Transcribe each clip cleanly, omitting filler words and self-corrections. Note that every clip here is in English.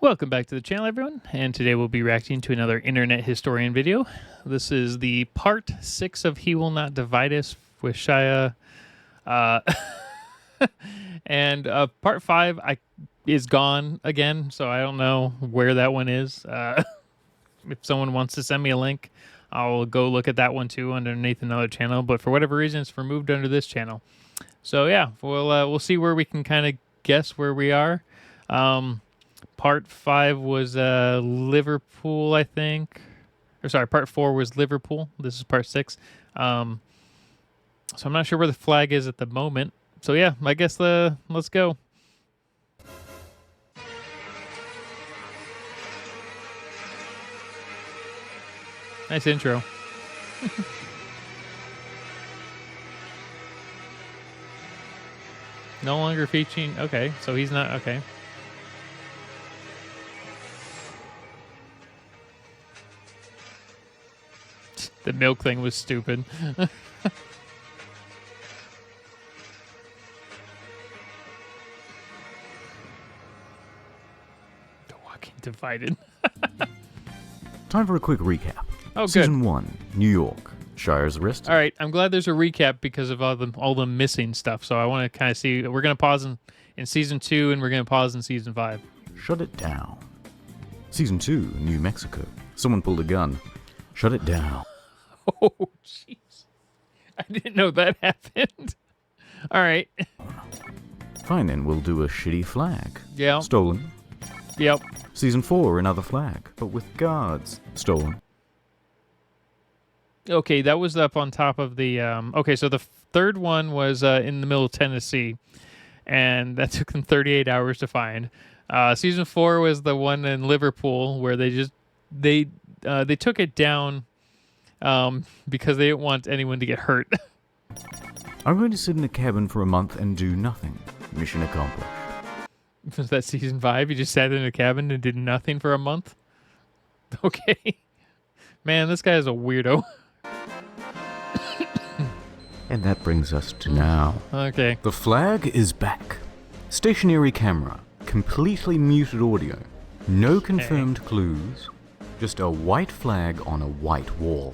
Welcome back to the channel, everyone, and today we'll be reacting to another Internet Historian video. This is the part 6 of He Will Not Divide Us with Shia, uh, and part 5 is gone again, so I don't know where that one is. If someone wants to send me a link, I'll go look at that one too underneath another channel, but for whatever reason, it's removed under this channel. So yeah, we'll see where we can kind of guess where we are. Part 5 was Liverpool, I think. Or sorry, part 4 was Liverpool. This is part 6. So I'm not sure where the flag is at the moment. So yeah, I guess let's go. Nice intro. No longer featuring. Okay, so he's not. Okay. The milk thing was stupid. The Walking Divided. Time for a quick recap. Oh, good. Season 1, New York. Shire's arrested. All right, I'm glad there's a recap because of all the missing stuff. So I want to kind of see. We're going to pause in season 2, and we're going to pause in season 5. Shut it down. Season 2, New Mexico. Someone pulled a gun. Shut it down. Oh, jeez. I didn't know that happened. All right. Fine then, we'll do a shitty flag. Yeah. Stolen. Yep. Season 4, another flag, but with guards. Stolen. Okay, that was up on top of the... okay, so the third one was in the middle of Tennessee, and that took them 38 hours to find. Season 4 was the one in Liverpool where they took it down because they didn't want anyone to get hurt. I'm going to sit in a cabin for a month and do nothing. Mission accomplished. Was that season 5? You just sat in a cabin and did nothing for a month? Okay. Man, this guy is a weirdo. And that brings us to now. Okay. The flag is back. Stationary camera. Completely muted audio. No confirmed clues. Just a white flag on a white wall.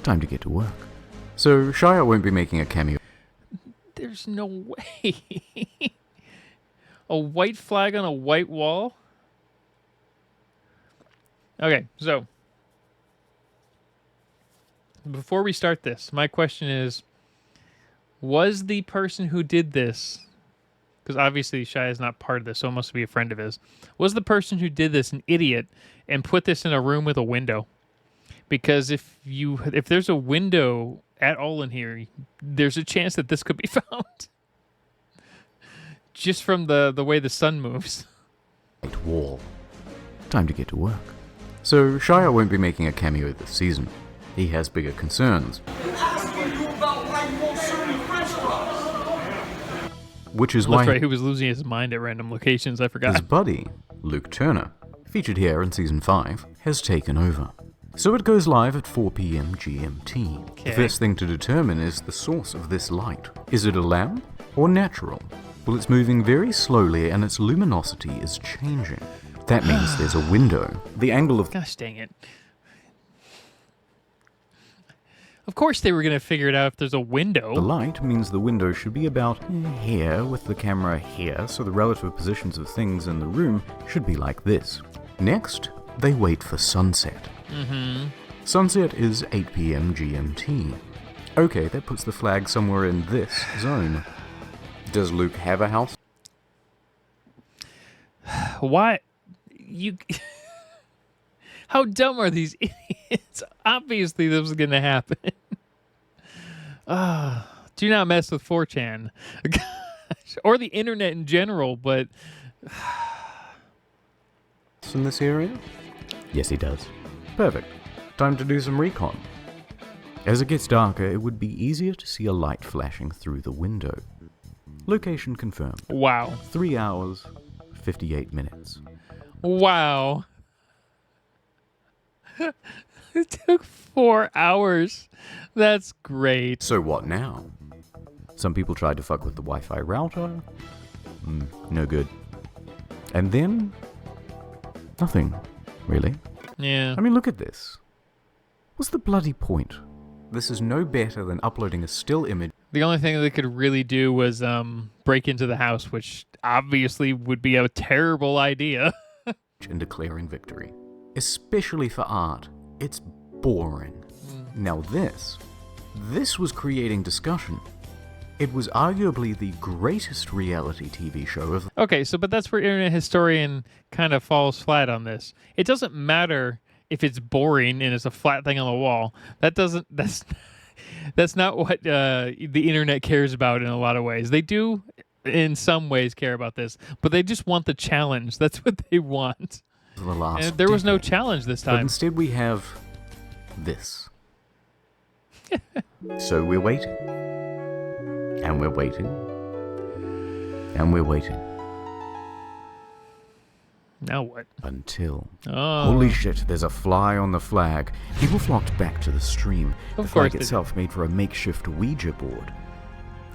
Time to get to work. So, Shia won't be making a cameo. There's no way. A white flag on a white wall? Okay, so before we start this, my question is, was the person who did this, because obviously Shia is not part of this, so it must be a friend of his, was the person who did this an idiot and put this in a room with a window? Because if there's a window at all in here, there's a chance that this could be found. Just from the way the sun moves. White wall. Time to get to work. So, Shia won't be making a cameo this season. He has bigger concerns. Which is why That's right, he was losing his mind at random locations, I forgot. his buddy, Luke Turner, featured here in Season 5, has taken over. So it goes live at 4 p.m. GMT. Okay. The first thing to determine is the source of this light. Is it a lamp or natural? Well, it's moving very slowly and its luminosity is changing. That means there's a window. The angle of... Gosh dang it. Of course they were going to figure it out if there's a window. the light means the window should be about here, with the camera here, so the relative positions of things in the room should be like this. Next, they wait for sunset. Sunset is 8 p.m. GMT. Okay, that puts the flag somewhere in this zone. Does Luke have a house? Why? You... How dumb are these idiots? Obviously this was going to happen. Do not mess with 4chan. Gosh, or the internet in general, but... In this area? Yes, he does. Perfect. Time to do some recon. As it gets darker, it would be easier to see a light flashing through the window. Location confirmed. Wow. 3 hours, 58 minutes. Wow. It took 4 hours. That's great. So what now? Some people tried to fuck with the Wi-Fi router. No good. And then Nothing, really. Yeah. I mean, look at this. What's the bloody point? This is no better than uploading a still image The only thing they could really do was break into the house, which obviously would be a terrible idea. and declaring victory. Especially for art. It's boring. Now this was creating discussion. It was arguably the greatest reality TV show of... Okay, but that's where Internet Historian kind of falls flat on this. It doesn't matter if it's boring and it's a flat thing on the wall. That's not what the internet cares about in a lot of ways. They do, in some ways, care about this, but they just want the challenge. That's what they want. the last And there was no decade. challenge this But time. instead we have this. So we're waiting. And we're waiting. And we're waiting. Now what? Until... Oh, Holy shit, there's a fly on the flag. People flocked back to the stream. Of The flag course they itself made for a makeshift Ouija board.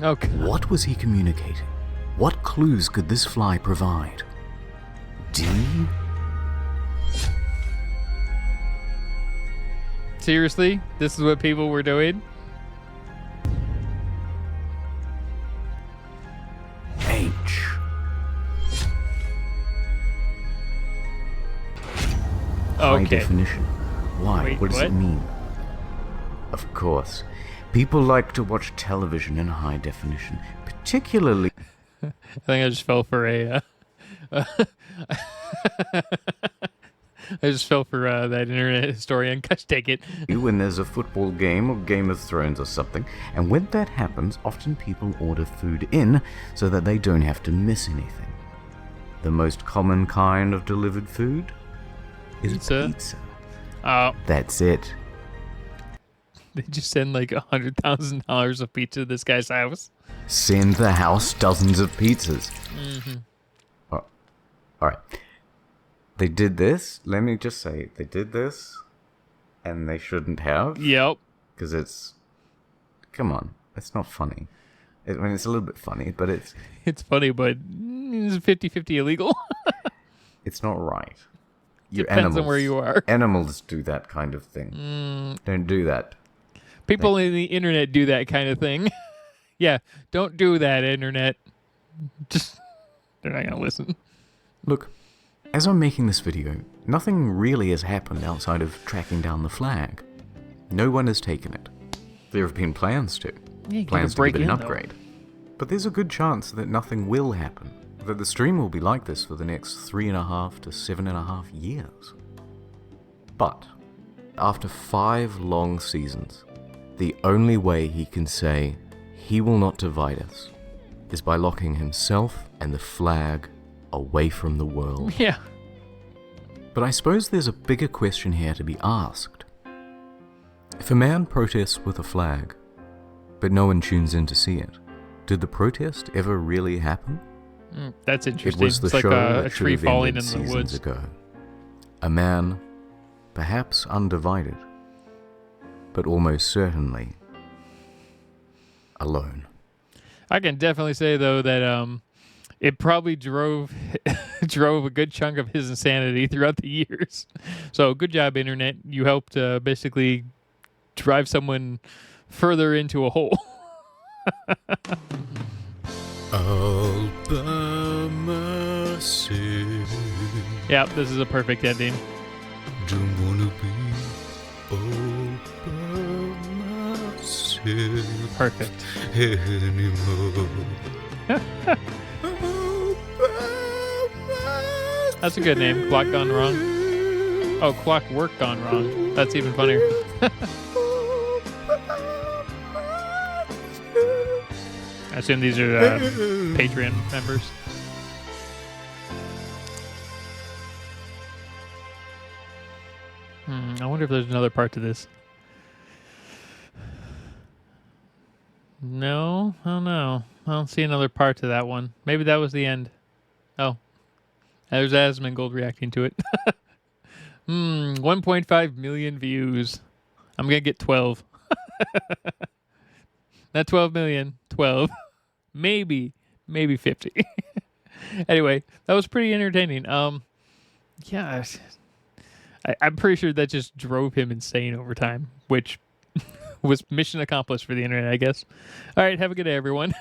okay. What was he communicating? What clues could this fly provide? D? Seriously, this is what people were doing. H? High Okay. definition. Why? Wait, what does it what? mean? Of course. People like to watch television in high definition, particularly... I think I just fell for a. I just fell for that Internet Historian. Gosh, take it. when there's a football game or Game of Thrones or something, and when that happens, often people order food in so that they don't have to miss anything. The most common kind of delivered food is Pizza? pizza. Oh, That's it. they just send like $100,000 of pizza to this guy's house. Send the house dozens of pizzas. Oh, alright. They did this, let me just say, they did this, and they shouldn't have. Yep. Because it's... Come on, it's not funny. I mean, it's a little bit funny, but it's It's funny, but it's 50-50 illegal. it's not right. Your Depends on where you are. Animals do that kind of thing. Don't do that. People in the internet do that kind of thing. Yeah, don't do that, internet. Just, they're not gonna listen. Look, as I'm making this video, nothing really has happened outside of tracking down the flag. No one has taken it. There have been plans to. Yeah, you Plans gotta break to give it an in, though. upgrade. But there's a good chance that nothing will happen. That the stream will be like this for the next 3.5 to 7.5 years. But, after 5 long seasons, the only way he can say he will not divide us is by locking himself and the flag away from the world. Yeah. But I suppose there's a bigger question here to be asked. If a man protests with a flag, but no one tunes in to see it, did the protest ever really happen? That's It interesting. was the It's like show a that should tree have falling in ended the seasons woods. ago. A man, perhaps undivided, but almost certainly alone. I can definitely say though that it probably drove drove a good chunk of his insanity throughout the years. So good job, internet. You helped basically drive someone further into a hole. All by myself. Yep, this is a perfect ending. Don't wanna be all by myself Perfect. anymore. That's a good name. Clock Gone Wrong. Oh, Clockwork Gone Wrong. That's even funnier. I assume these are Patreon members. I wonder if there's another part to this. No, I don't know. I don't see another part to that one. Maybe that was the end. Oh, there's Asmongold reacting to it. 1.5 million views. I'm gonna get 12. Not 12 million, 12. Maybe 50. Anyway, that was pretty entertaining. Yeah, I'm pretty sure that just drove him insane over time, which was mission accomplished for the internet, I guess. All right, have a good day, everyone.